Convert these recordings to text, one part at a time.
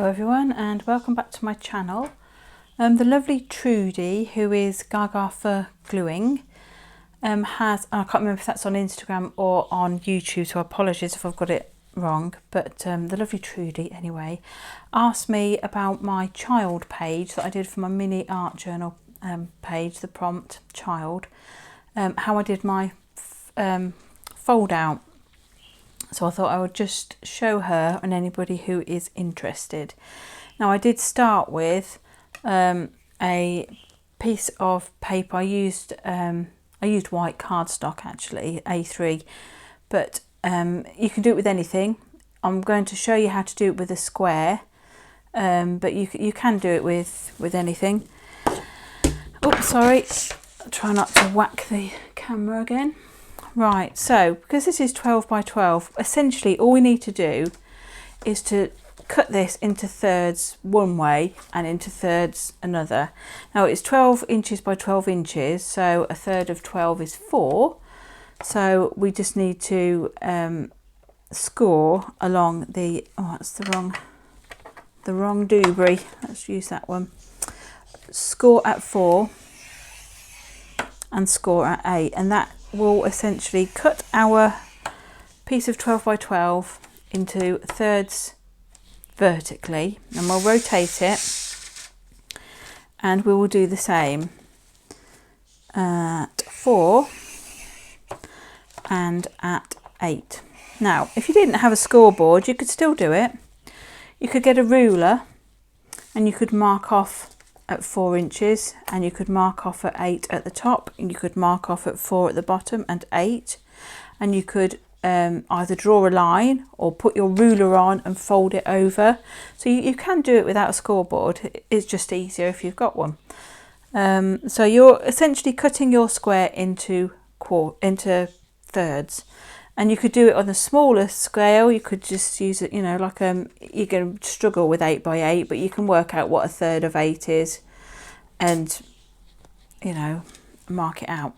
Hello everyone and welcome back to my channel. The lovely Trudy, who is Gaga for Gluing, has, I can't remember if that's on Instagram or on YouTube, so apologies if I've got it wrong, but the lovely Trudy anyway asked me about my child page that I did for my mini art journal page, the prompt child, how I did my fold out. So I thought I would just show her and anybody who is interested. Now I did start with a piece of paper. I used white cardstock, actually, A3, but you can do it with anything. I'm going to show you how to do it with a square, but you can do it with anything. Oh, sorry, I'll try not to whack the camera again. Right, so because this is 12 by 12, essentially all we need to do is to cut this into thirds one way and into thirds another. Now it's 12 inches by 12 inches, so a third of 12 is 4. So we just need to score along the, oh that's the wrong doobry, let's use that one. Score at 4 and score at 8, and that will essentially cut our piece of 12 by 12 into thirds vertically, and we'll rotate it, and we will do the same at 4 and at 8. Now if you didn't have a scoreboard, you could still do it. You could get a ruler and you could mark off at 4 inches, and you could mark off at 8 at the top, and you could mark off at 4 at the bottom and 8, and you could either draw a line or put your ruler on and fold it over. So you can do it without a scoreboard. It's just easier if you've got one. So you're essentially cutting your square into thirds, and you could do it on a smaller scale. You could just use it, you know, like you're going to struggle with 8 by 8, but you can work out what a third of 8 is and, you know, mark it out.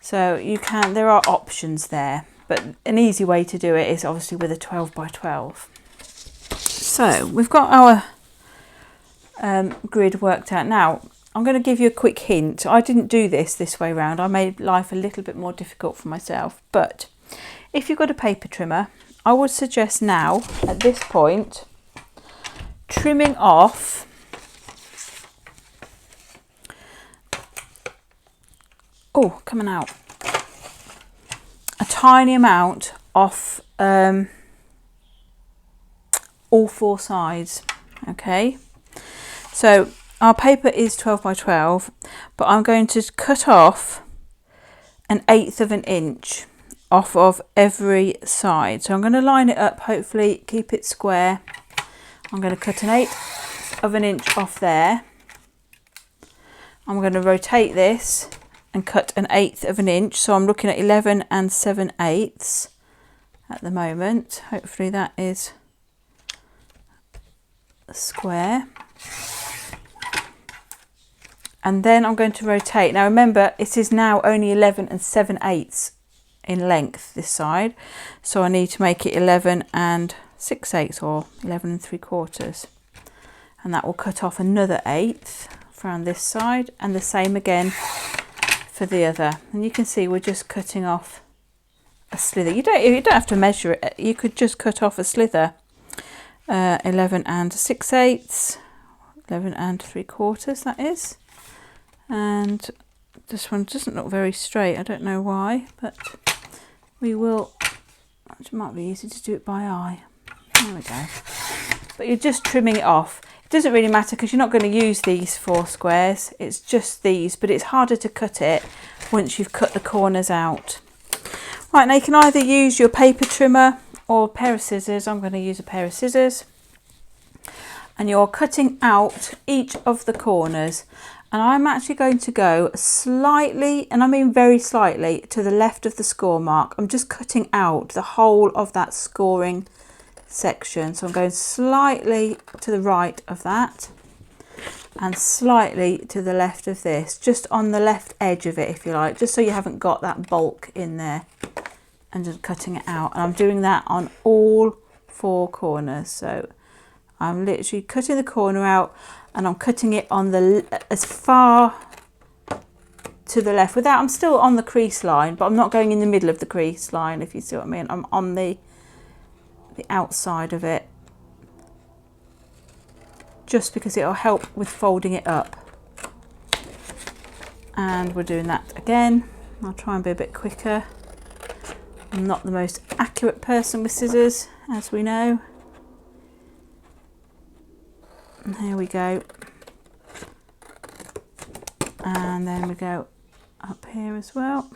So you can, there are options there, but an easy way to do it is obviously with a 12 by 12. So we've got our grid worked out. Now I'm going to give you a quick hint. I didn't do this way round. I made life a little bit more difficult for myself, but if you've got a paper trimmer, I would suggest now at this point trimming off coming out a tiny amount off all 4 sides. Okay, so our paper is 12 by 12, but I'm going to cut off 1/8 of an inch off of every side. So I'm going to line it up, hopefully keep it square. I'm going to cut 1/8 of an inch off there. I'm going to rotate this and cut 1/8 of an inch. So I'm looking at 11 7/8 at the moment. Hopefully that is a square. And then I'm going to rotate. Now remember, it is now only 11 7/8 in length this side, so I need to make it 11 6/8 or 11 3/4, and that will cut off another 1/8 around this side, and the same again for the other. And you can see we're just cutting off a slither. You don't have to measure it. You could just cut off a slither. 11 6/8, 11 3/4. That is. And this one doesn't look very straight. I don't know why, but we will. It might be easy to do it by eye. There we go. But you're just trimming it off. It doesn't really matter because you're not going to use these 4 squares. It's just these, but it's harder to cut it once you've cut the corners out. Right, now you can either use your paper trimmer or a pair of scissors. I'm going to use a pair of scissors. And you're cutting out each of the corners. And I'm actually going to go slightly, and I mean very slightly, to the left of the score mark. I'm just cutting out the whole of that scoring section. So I'm going slightly to the right of that and slightly to the left of this, just on the left edge of it, if you like, just so you haven't got that bulk in there, and just cutting it out. And I'm doing that on all 4 corners. So I'm literally cutting the corner out, and I'm cutting it on the as far to the left without, I'm still on the crease line, but I'm not going in the middle of the crease line, if you see what I mean. I'm on the outside of it, just because it'll help with folding it up. And we're doing that again. I'll try and be a bit quicker. I'm not the most accurate person with scissors, as we know. And here we go. And then we go up here as well.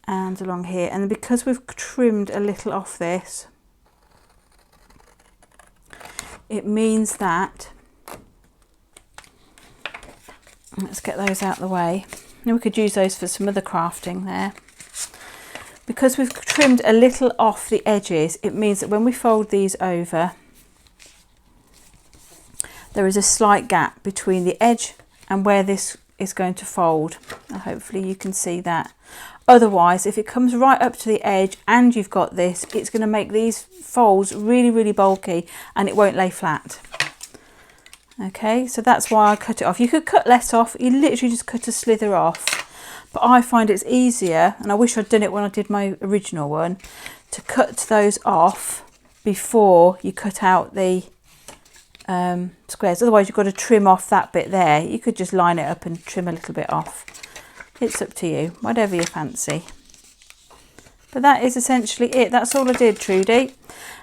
And along here. And because we've trimmed a little off this, it means that, let's get those out of the way. Now we could use those for some other crafting there. Because we've trimmed a little off the edges, it means that when we fold these over, there is a slight gap between the edge and where this is going to fold. Now hopefully you can see that. Otherwise, if it comes right up to the edge and you've got this, it's going to make these folds really, really bulky and it won't lay flat. Okay, so that's why I cut it off. You could cut less off, you literally just cut a slither off. But I find it's easier, and I wish I'd done it when I did my original one, to cut those off before you cut out the squares. Otherwise you've got to trim off that bit there. You could just line it up and trim a little bit off. It's up to you, whatever you fancy. But that is essentially it. That's all I did, Trudy.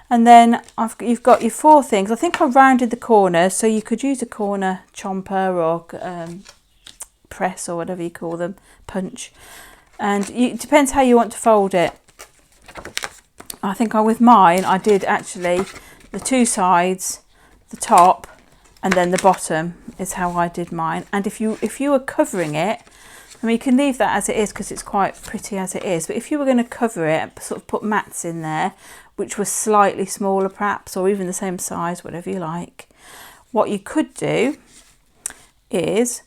And then you've got your 4 things. I think I rounded the corners, so you could use a corner chomper or press or whatever you call them, punch. And it depends how you want to fold it. I think with mine, I did actually the 2 sides, the top, and then the bottom is how I did mine. And if you were covering it, I mean, you can leave that as it is because it's quite pretty as it is. But if you were going to cover it, sort of put mats in there, which were slightly smaller perhaps, or even the same size, whatever you like, what you could do is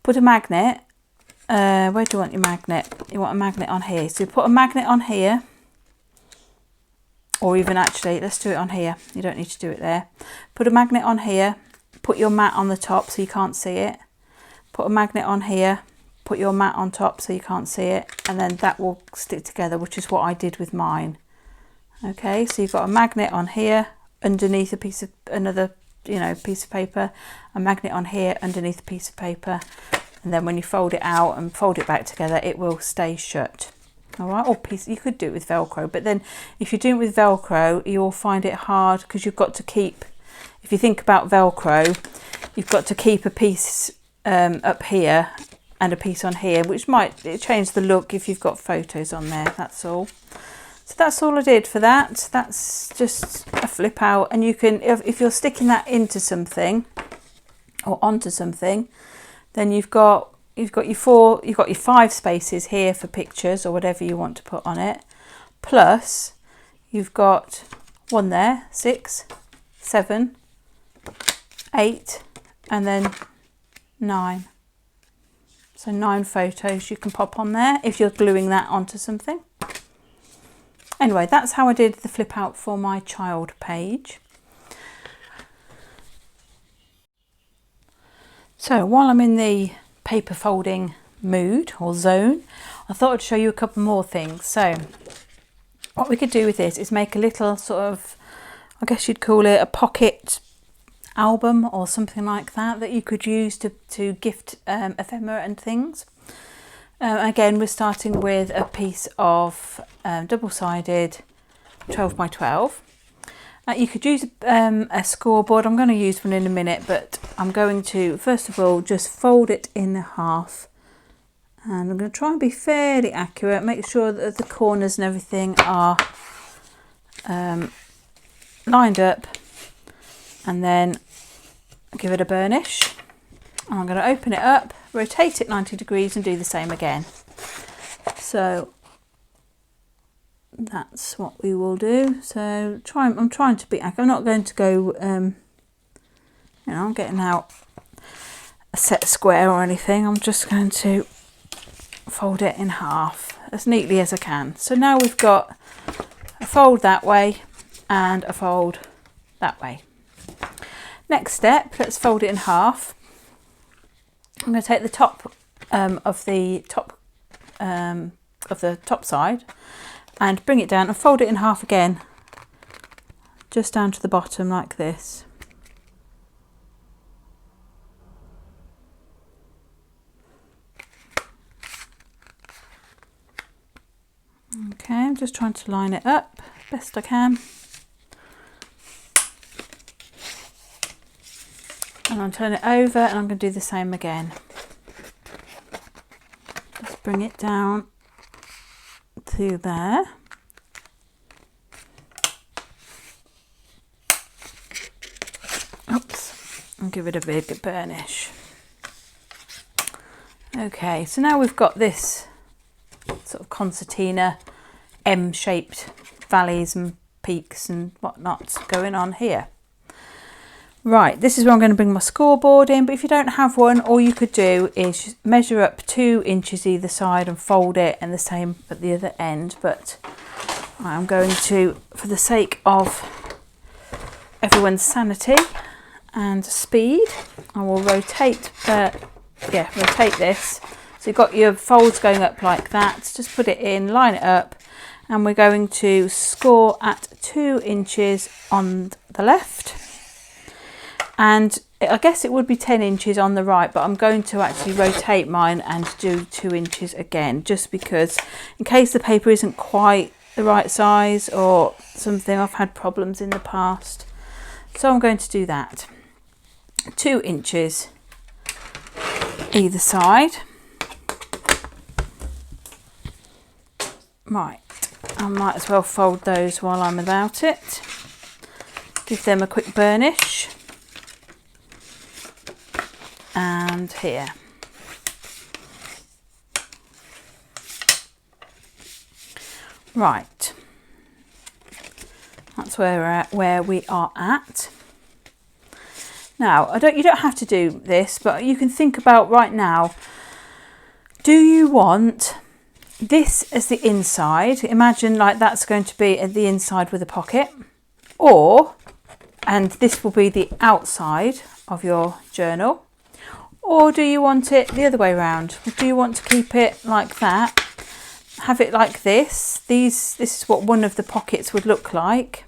put a magnet. Where do you want your magnet? You want a magnet on here. So you put a magnet on here, or even actually, let's do it on here. You don't need to do it there. Put a magnet on here, put your mat on the top so you can't see it. Put a magnet on here, put your mat on top so you can't see it, and then that will stick together, which is what I did with mine. Okay, so you've got a magnet on here underneath a piece of another, piece of paper, a magnet on here underneath a piece of paper, and then when you fold it out and fold it back together, it will stay shut. All right, or you could do it with Velcro, but then if you do it with Velcro, you'll find it hard because you've got to keep, if you think about Velcro, you've got to keep a piece up here and a piece on here, which might change the look if you've got photos on there, that's all. So that's all I did for that. That's just a flip out, and you can, if you're sticking that into something or onto something, then you've got your 5 spaces here for pictures or whatever you want to put on it. Plus you've got 1 there, 6, 7, 8, and then 9. So 9 photos you can pop on there if you're gluing that onto something. Anyway, that's how I did the flip out for my child page. So while I'm in the paper folding mood or zone, I thought I'd show you a couple more things. So what we could do with this is make a little sort of, I guess you'd call it a pocket album or something like that you could use to gift ephemera and things. Again, we're starting with a piece of double-sided 12 by 12. You could use a scoreboard. I'm going to use one in a minute, but I'm going to first of all just fold it in half, and I'm going to try and be fairly accurate, make sure that the corners and everything are lined up, and then give it a burnish. And I'm going to open it up, rotate it 90 degrees and do the same again. So that's what we will do. So I'm trying to be accurate. I'm not going to go, I'm getting out a set square or anything. I'm just going to fold it in half as neatly as I can. So now we've got a fold that way and a fold that way. Next step, let's fold it in half. I'm going to take the top of the top side and bring it down and fold it in half again, just down to the bottom like this. Okay, I'm just trying to line it up best I can. And I'll turn it over and I'm going to do the same again. Just bring it down to there. Oops, and give it a big burnish. Okay, so now we've got this sort of concertina M-shaped valleys and peaks and whatnot going on here. Right, this is where I'm going to bring my scoreboard in, but if you don't have one, all you could do is just measure up 2 inches either side and fold it, and the same at the other end. But I'm going to, for the sake of everyone's sanity and speed, I will rotate this. So you've got your folds going up like that. Just put it in, line it up, and we're going to score at 2 inches on the left. And I guess it would be 10 inches on the right, but I'm going to actually rotate mine and do 2 inches again, just because in case the paper isn't quite the right size or something. I've had problems in the past. So I'm going to do that. 2 inches either side. Right, I might as well fold those while I'm about it. Give them a quick burnish. And here. Right, that's where we are at. Now, you don't have to do this, but you can think about right now, do you want this as the inside? Imagine like that's going to be at the inside with a pocket, and this will be the outside of your journal. Or do you want it the other way around? Do you want to keep it like that? Have it like this. This is what one of the pockets would look like.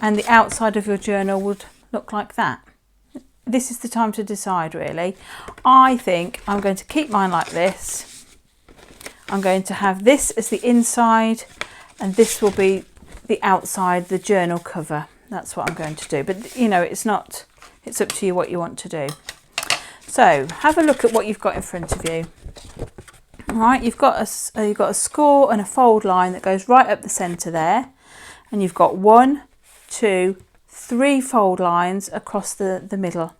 And the outside of your journal would look like that. This is the time to decide, really. I think I'm going to keep mine like this. I'm going to have this as the inside, and this will be the outside, the journal cover. That's what I'm going to do. But, you know, it's up to you what you want to do. So have a look at what you've got in front of you. All right, you've got a score and a fold line that goes right up the centre there, and you've got 1, 2, 3 fold lines across the middle.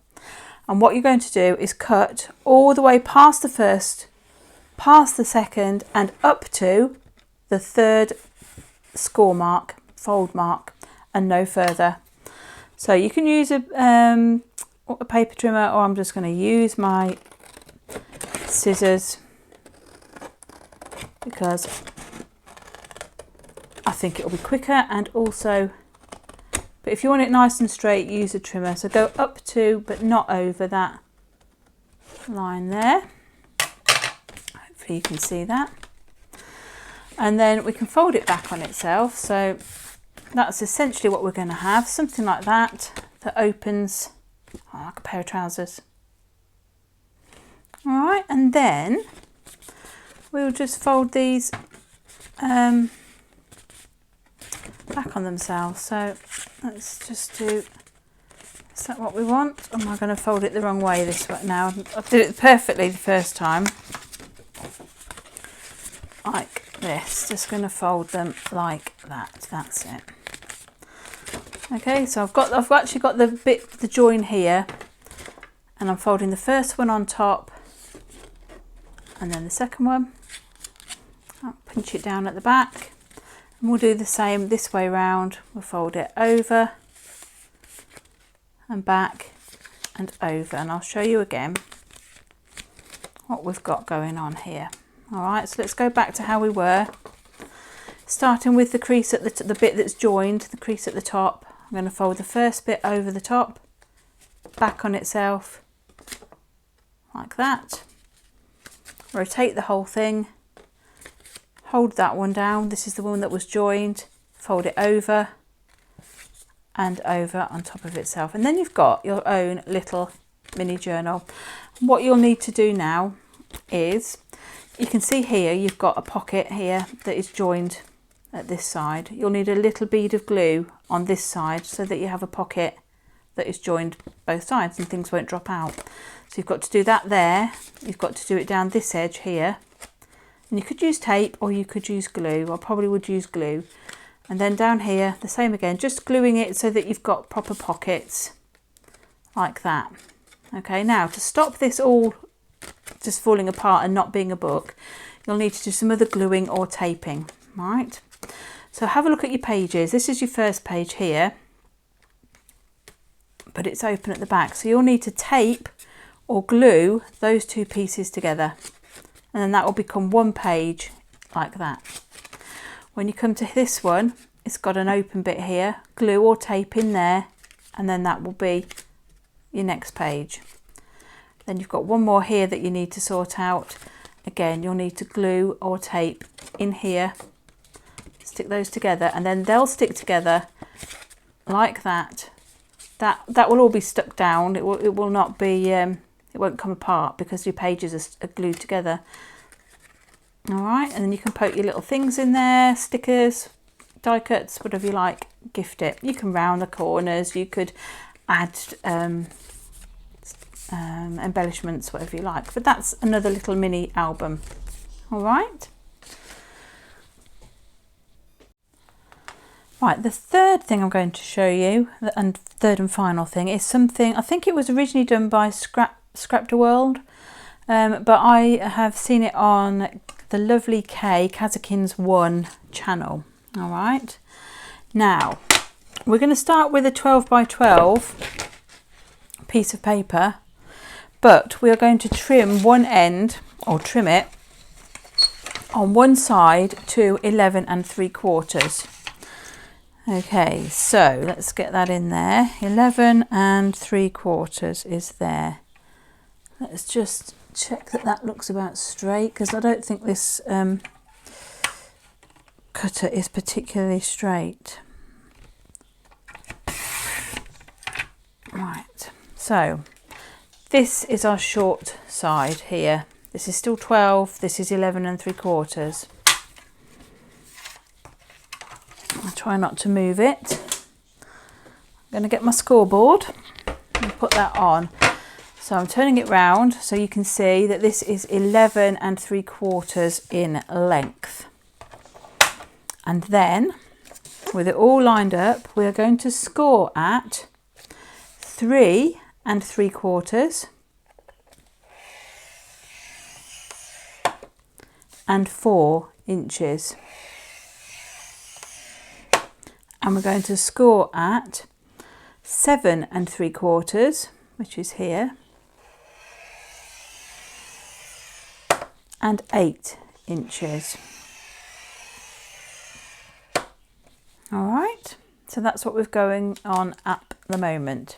And what you're going to do is cut all the way past the first, past the second, and up to the third score mark, fold mark, and no further. So you can use a paper trimmer, or I'm just going to use my scissors because I think it'll be quicker, and also, but if you want it nice and straight, use a trimmer. So go up to, but not over that line there. Hopefully you can see that. And then we can fold it back on itself. So that's essentially what we're going to have, something like that opens like a pair of trousers. All right, and then we'll just fold these back on themselves. So let's just do, is that what we want? Or am I going to fold it the wrong way this way now? I did it perfectly the first time. Like this, just going to fold them like that. That's it. Okay, so I've actually got the join here, and I'm folding the first one on top and then the second one. I'll pinch it down at the back, and we'll do the same this way round. We'll fold it over and back and over, and I'll show you again what we've got going on here. All right, so let's go back to how we were. starting with the crease at the bit that's joined, the crease at the top. I'm going to fold the first bit over the top, back on itself, like that. Rotate the whole thing, hold that one down. This is the one that was joined, fold it over and over on top of itself. And then you've got your own little mini journal. What you'll need to do now is, you can see here you've got a pocket here that is joined at this side. You'll need a little bead of glue on this side so that you have a pocket that is joined both sides and things won't drop out. So you've got to do that there. You've got to do it down this edge here. And you could use tape or you could use glue. I probably would use glue. And then down here, the same again, just gluing it so that you've got proper pockets like that. Okay, now to stop this all just falling apart and not being a book, you'll need to do some other gluing or taping, right? So have a look at your pages. This is your first page here, but it's open at the back. So you'll need to tape or glue those two pieces together, and then that will become one page like that. When you come to this one, it's got an open bit here, glue or tape in there, and then that will be your next page. Then you've got one more here that you need to sort out. Again, you'll need to glue or tape in here, stick those together, and then they'll stick together like that. That will all be stuck down. It will not be, it won't come apart because your pages are glued together. All right, and then you can poke your little things in there, stickers, die cuts, whatever you like, gift it. You can round the corners, you could add embellishments, whatever you like, but that's another little mini album. All right. Right, the third thing I'm going to show you, and third and final thing, is something, I think it was originally done by Scrap the World, but I have seen it on the lovely Kazakins 1 channel. All right, now we're going to start with a 12 by 12 piece of paper, but we are going to trim one end, or trim it on one side to 11 3/4. Okay, so let's get that in there. 11 3/4 is there. Let's just check that that looks about straight, because I don't think this cutter is particularly straight. Right, so this is our short side here. This is still 12, this is 11 3/4. I'll try not to move it. I'm going to get my scoreboard and put that on. So I'm turning it round so you can see that this is 11 3/4 in length. And then, with it all lined up, we are going to score at 3 3/4 and 4 inches. And we're going to score at 7 3/4, which is here, and 8 inches. All right, so that's what we're going on at the moment.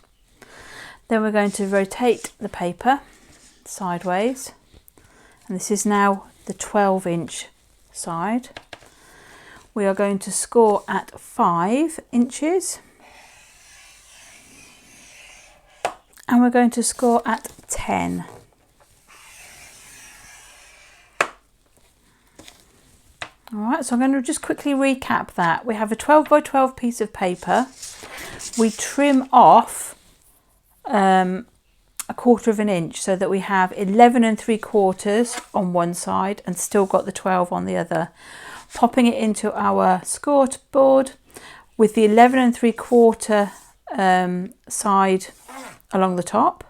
Then we're going to rotate the paper sideways, and this is now the 12-inch side. We are going to score at 5 inches, and we're going to score at 10. All right, so I'm going to just quickly recap that. We have a 12 by 12 piece of paper. We trim off a 1/4 of an inch so that we have 11 3/4 on one side and still got the 12 on the other. Popping it into our scoreboard with the 11 3/4 side along the top.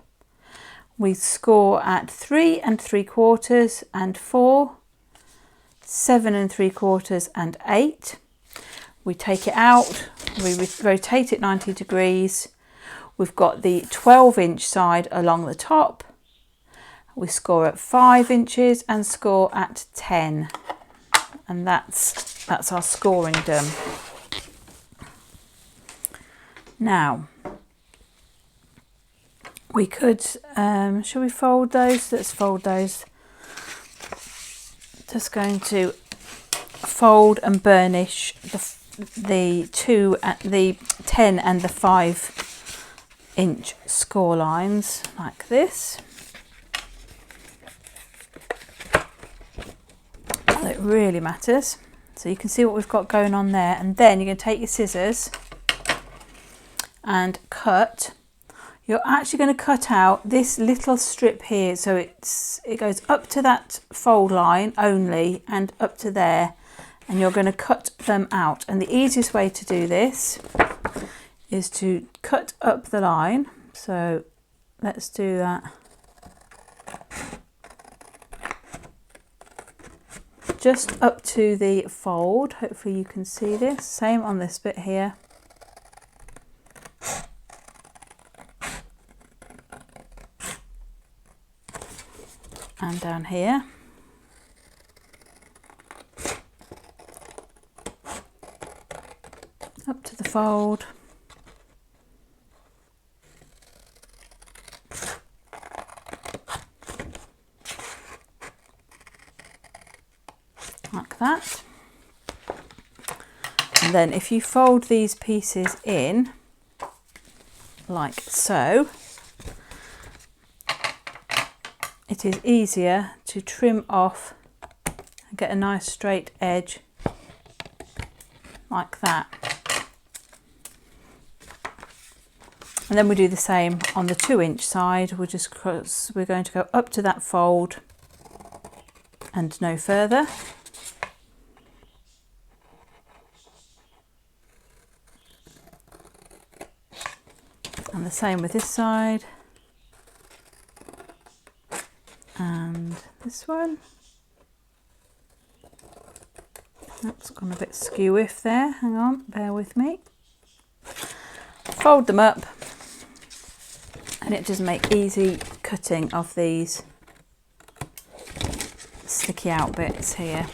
We score at 3 3/4 and 4, 7 3/4 and 8. We take it out, we rotate it 90 degrees. We've got the 12-inch side along the top. We score at 5 inches and score at 10. and that's our scoring done. Now we could, shall we fold those? Let's fold those. Just going to fold and burnish the 10 and the 5-inch score lines like this. It really matters. So you can see what we've got going on there, and then you're going to take your scissors and cut. You're actually going to cut out this little strip here, so it goes up to that fold line only and up to there, and you're going to cut them out. And the easiest way to do this is to cut up the line. So let's do that. Just up to the fold. Hopefully you can see this. Same on this bit here. And down here. Up to the fold. Like that. And then if you fold these pieces in like so, it is easier to trim off and get a nice straight edge like that. And then we do the same on the 2-inch side. We're going to go up to that fold and no further. And the same with this side. And this one. That's gone a bit skew-iff there. Hang on, bear with me. Fold them up, and it just makes easy cutting of these sticky out bits here.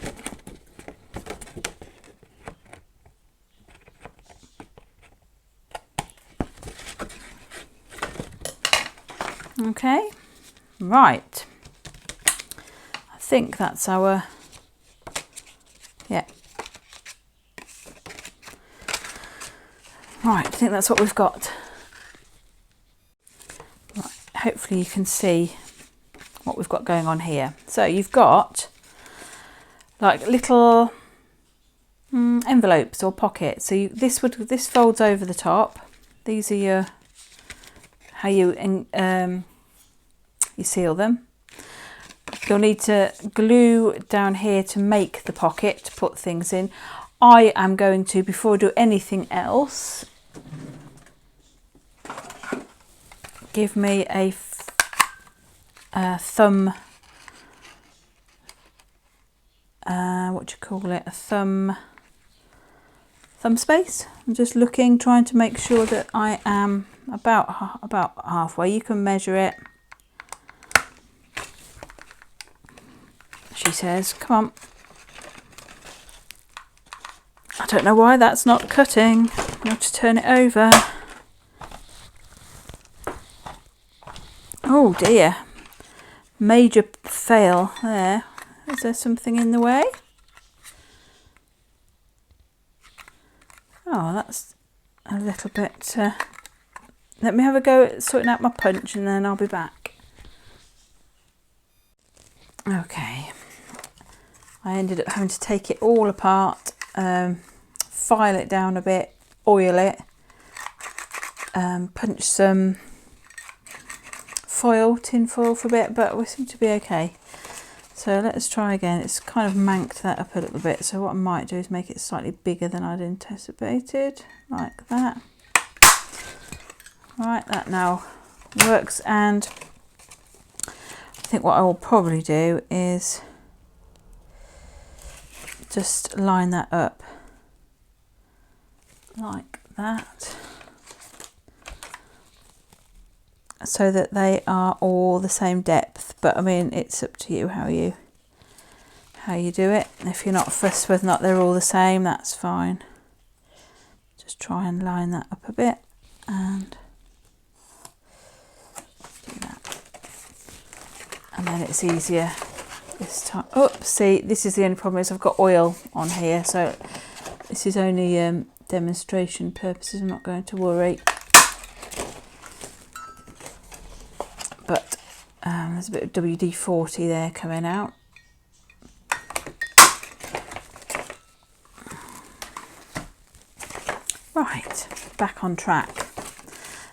Okay, right. I think that's our, yeah. Right, I think that's what we've got. Right, hopefully you can see what we've got going on here. So you've got like little envelopes or pockets. So this folds over the top. These are your how you seal them. You'll need to glue down here to make the pocket to put things in. I am going to, before I do anything else, give me a thumb, what do you call it, a thumb space. I'm just looking, trying to make sure that I am about halfway. You can measure it. She says, come on. I don't know why that's not cutting. I have to turn it over. Oh dear. Major fail there. Is there something in the way? Oh, that's a little bit... let me have a go at sorting out my punch and then I'll be back. Okay. I ended up having to take it all apart, file it down a bit, oil it, punch some tin foil for a bit, but we seem to be okay. So let's try again. It's kind of manked that up a little bit, so what I might do is make it slightly bigger than I'd anticipated, like that. Right, that now works, and I think what I will probably do is just line that up like that, so that they are all the same depth. But I mean, it's up to you how how you do it. If you're not fussed whether or not they're all the same, that's fine. Just try and line that up a bit and do that. And then it's easier this time. Oh, see, this is the only problem is I've got oil on here, so this is only demonstration purposes. I'm not going to worry. But there's a bit of WD-40 there coming out. Right, back on track.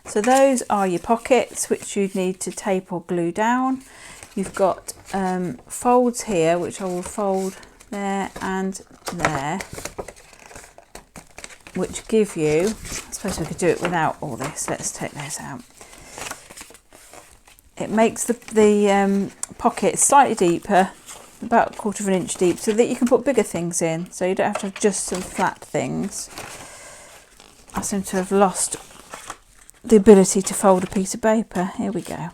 So those are your pockets which you'd need to tape or glue down. You've got folds here which I will fold there and there, which give you, I suppose we could do it without all this. Let's take this out. It makes the pocket slightly deeper, about 1/4 of an inch deep, so that you can put bigger things in, so you don't have to have just some flat things. I seem to have lost the ability to fold a piece of paper. Here we go.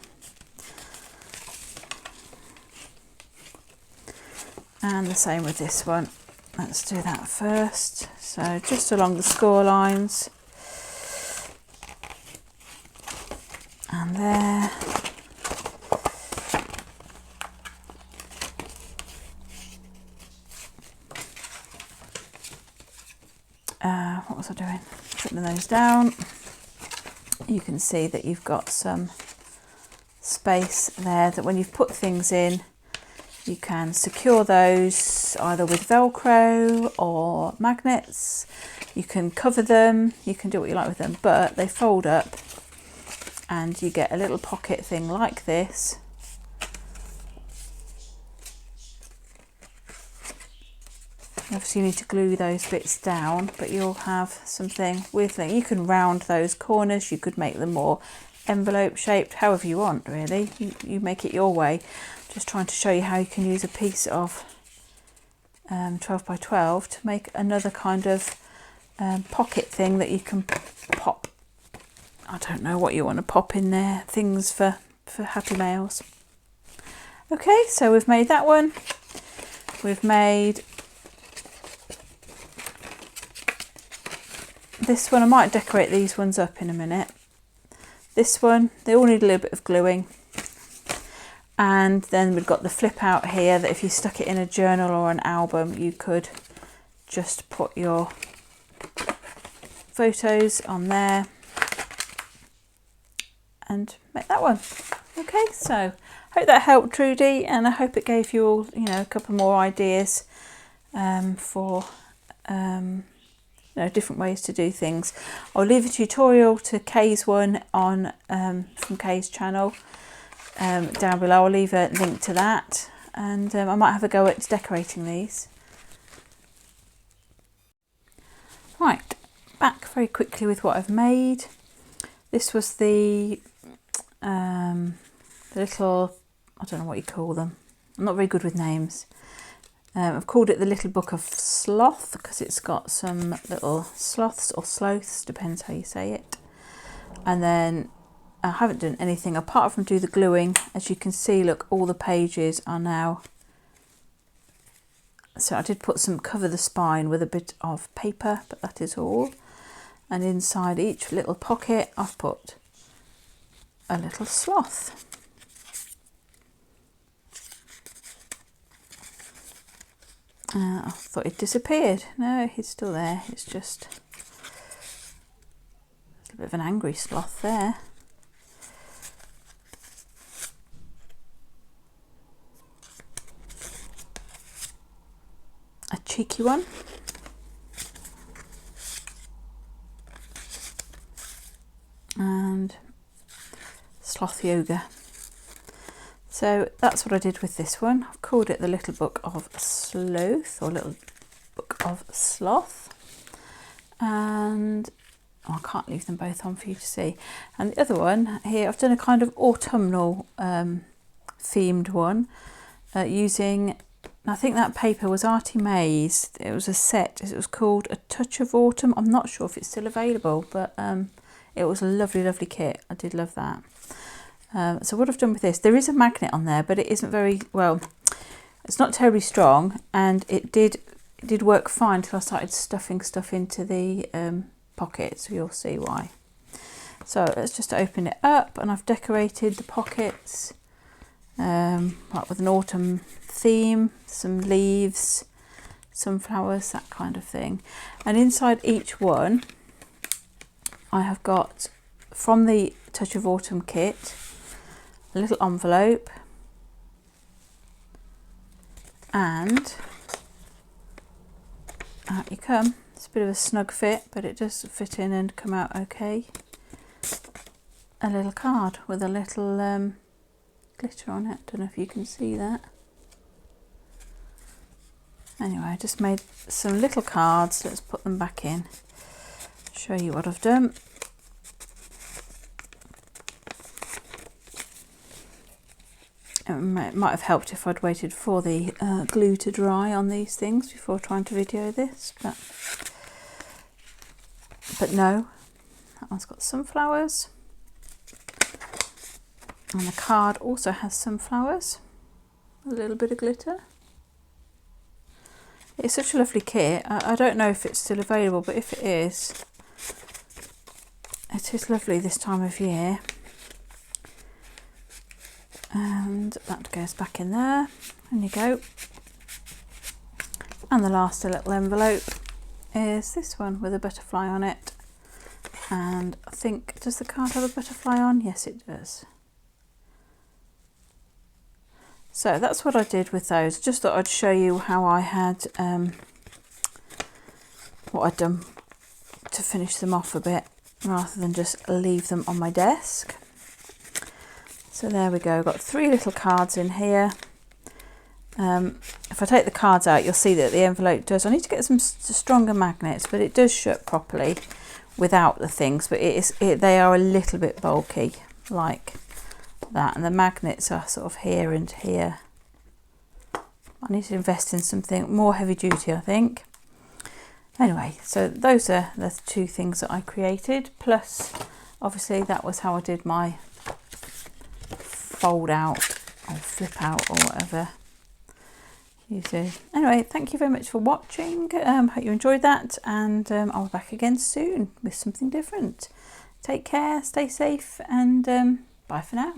And the same with this one. Let's do that first. So just along the score lines. And there. What was I doing? Putting those down. You can see that you've got some space there that when you've put things in, you can secure those either with Velcro or magnets. You can cover them, you can do what you like with them, but they fold up and you get a little pocket thing like this. Obviously you need to glue those bits down, but you'll have something with them. You can round those corners, you could make them more envelope shaped, however you want really. You make it your way. Just trying to show you how you can use a piece of 12 by 12 to make another kind of pocket thing that you can pop. I don't know what you want to pop in there, things for happy mails. Okay, so we've made that one. We've made this one. I might decorate these ones up in a minute. This one, they all need a little bit of gluing. And then we've got the flip out here that if you stuck it in a journal or an album, you could just put your photos on there and make that one. Okay, so hope that helped, Trudy, and I hope it gave you all, a couple more ideas for different ways to do things. I'll leave a tutorial to Kay's one on from Kay's channel down below. I'll leave a link to that, and I might have a go at decorating these. Right, back very quickly with what I've made. This was the little, I don't know what you call them. I'm not very good with names. I've called it the Little Book of Sloth because it's got some little sloths or sloths, depends how you say it. And then I haven't done anything apart from do the gluing. As you can see, look, all the pages are now. So I did put some, cover the spine with a bit of paper, but that is all. And inside each little pocket, I've put a little sloth. I thought it disappeared. No, he's still there. It's just a bit of an angry sloth there. A cheeky one. And sloth yoga. So that's what I did with this one. I've called it the Little Book of Sloth, or Little Book of Sloth. And I can't leave them both on for you to see. And the other one here, I've done a kind of autumnal themed one using, I think that paper was Artie May's. It was a set. It was called A Touch of Autumn. I'm not sure if it's still available, but it was a lovely, lovely kit. I did love that. So what I've done with this, there is a magnet on there, but it isn't very well. It's not terribly strong, and it did work fine until I started stuffing stuff into the pockets. You'll see why. So let's just open it up, and I've decorated the pockets like with an autumn theme, some leaves, some flowers, that kind of thing. And inside each one I have got, from the Touch of Autumn kit, a little envelope, and out you come. It's a bit of a snug fit, but it does fit in and come out okay. A little card with a little glitter on it. Don't know if you can see that. Anyway, I just made some little cards. Let's put them back in. Show you what I've done. It might have helped if I'd waited for the glue to dry on these things before trying to video this, but no. That one's got sunflowers, and the card also has sunflowers, a little bit of glitter. It's such a lovely kit. I don't know if it's still available, but if it is lovely this time of year. And that goes back in there, and you go. And the last little envelope is this one with a butterfly on it. And I think, does the card have a butterfly on? Yes, it does. So that's what I did with those. Just thought I'd show you how I had, what I'd done to finish them off a bit, rather than just leave them on my desk. So there we go, got 3 little cards in here. If I take the cards out, you'll see that the envelope does, I need to get some stronger magnets, but it does shut properly without the things, but they are a little bit bulky, like that, and the magnets are sort of here and here. I need to invest in something more heavy duty, I think. Anyway, so those are the 2 things that I created, plus obviously that was how I did my fold out or flip out or whatever you do. Anyway, thank you very much for watching. Hope you enjoyed that, and I'll be back again soon with something different. Take care, stay safe, and bye for now.